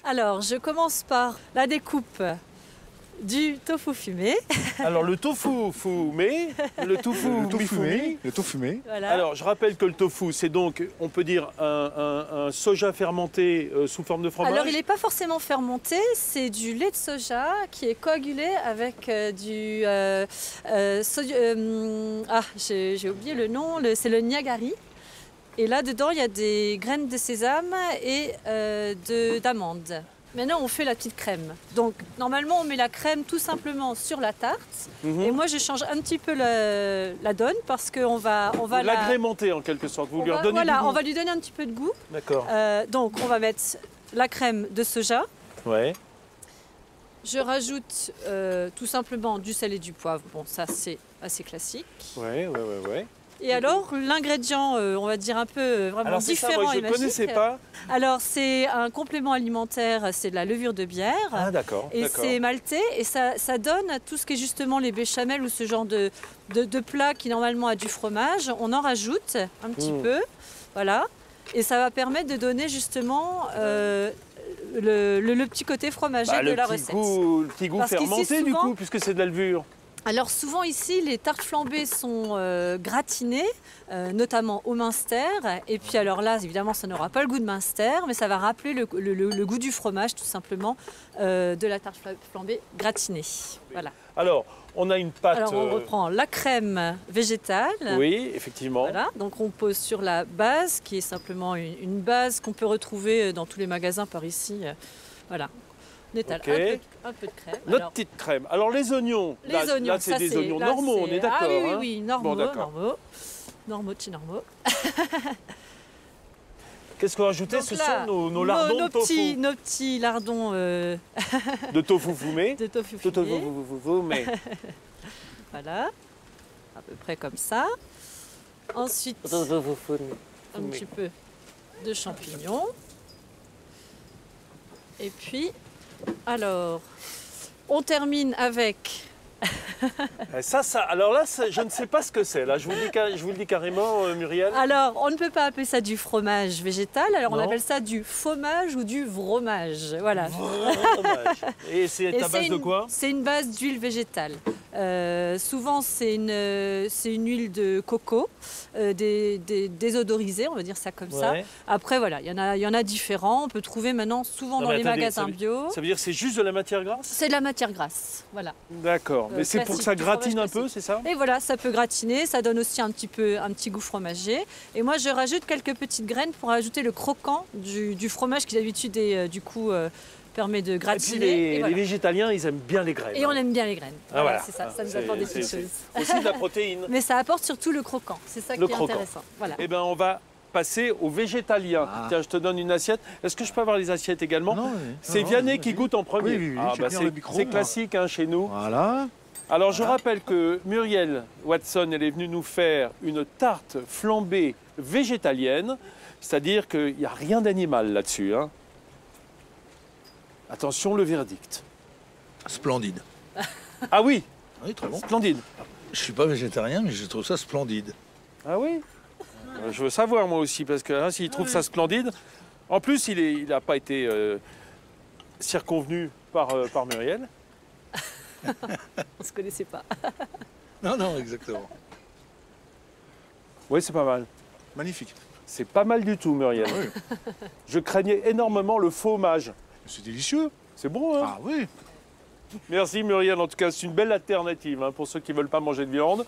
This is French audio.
Alors, je commence par la découpe du tofu fumé. Alors le tofu fumé, le tofu mi-fumé. Le tofu fumé. Voilà. Alors je rappelle que le tofu, c'est donc, on peut dire, un soja fermenté sous forme de fromage. Alors, il n'est pas forcément fermenté, c'est du lait de soja qui est coagulé avec du... j'ai oublié le nom, c'est le niagari. Et là-dedans, il y a des graines de sésame et d'amandes. Maintenant, on fait la petite crème. Donc, normalement, on met la crème tout simplement sur la tarte. Et moi, je change un petit peu la donne parce qu'on va l'agrémenter en quelque sorte. Vous lui redonnez du goût. On va lui donner un petit peu de goût. D'accord. Donc, on va mettre la crème de soja. Ouais. Je rajoute tout simplement du sel et du poivre. Bon, ça, c'est assez classique. Ouais. Et alors, l'ingrédient, on va dire un peu vraiment Alors, c'est différent ça, moi, et je ne connaissais magique. pas. Alors, c'est un complément alimentaire, c'est de la levure de bière. Ah, d'accord. Et c'est maltais et ça donne tout ce qui est justement les béchamels ou ce genre de plat qui normalement a du fromage. On en rajoute un petit peu, voilà. Et ça va permettre de donner justement le petit côté fromager de la recette. Le petit goût Parce fermenté qu'ici, du souvent- coup, puisque c'est de la levure. Alors souvent ici, les tartes flambées sont gratinées, notamment au Munster. Et puis alors là, évidemment, ça n'aura pas le goût de Munster, mais ça va rappeler le goût du fromage, tout simplement, de la tarte flambée gratinée. Voilà. Alors, on a une pâte... Alors on reprend la crème végétale. Oui, effectivement. Voilà, donc on pose sur la base, qui est simplement une base qu'on peut retrouver dans tous les magasins par ici. Voilà. On étale un peu de crème. Notre petite crème. Alors les oignons, là c'est des oignons normaux, on est d'accord. Oui, normaux, Bon, d'accord. normaux, petits normaux. Qu'est-ce qu'on va ajouter? Donc Ce là, sont nos lardons de tofu. Nos petits lardons De tofu fumé. de tofu De tofu fumé. fumé. Voilà, à peu près comme ça. Ensuite, un petit peu de champignons. Et puis, alors, on termine avec... Alors là, je ne sais pas ce que c'est. Là, je vous le dis carrément, Muriel. Alors, on ne peut pas appeler ça du fromage végétal, alors on Non. appelle ça du fromage ou du fromage. Voilà. Fromage. Et c'est à base de quoi? C'est une base d'huile végétale. Souvent, c'est une huile de coco, désodorisée, on va dire ça comme ça. Ouais. Après, voilà, il y en a différents. On peut trouver maintenant souvent Non, dans mais les attendez, magasins bio. Ça veut dire que c'est juste de la matière grasse? C'est de la matière grasse, voilà. D'accord. Mais c'est pour que ça classique, du gratine un fromage peu, c'est ça? Et voilà, ça peut gratiner, ça donne aussi un petit goût fromager. Et moi, je rajoute quelques petites graines pour ajouter le croquant du fromage qui d'habitude permet de Et puis gratiner. les végétaliens, ils aiment bien les graines. Et on aime bien les graines. Ah, voilà. C'est ça, ça nous apporte des petites choses. Aussi de la protéine. Mais ça apporte surtout le croquant, c'est ça qui est intéressant. Voilà. Eh bien, on va passer aux végétaliens. Tiens, je te donne une assiette. Est-ce que je peux avoir les assiettes également? Non, c'est Vianney qui goûte en premier. Oui, Ah, bah, chacun le micro, c'est moi. classique hein, chez nous. Voilà. Alors, je rappelle que Muriel Watson, elle est venue nous faire une tarte flambée végétalienne, c'est-à-dire qu'il n'y a rien d'animal là-dessus. Hein. Attention, le verdict. Splendide. Ah oui, Oui, très bon. splendide. Je suis pas végétarien, mais je trouve ça splendide. Ah oui? Je veux savoir moi aussi, parce que hein, s'il trouve ça splendide, en plus, il n'a pas été circonvenu par Muriel. On ne se connaissait pas. Non, exactement. Oui, c'est pas mal. Magnifique. C'est pas mal du tout, Muriel. Oui. Je craignais énormément le fromage. C'est délicieux. C'est bon, hein? Ah oui. Merci Muriel, en tout cas, c'est une belle alternative hein, pour ceux qui ne veulent pas manger de viande.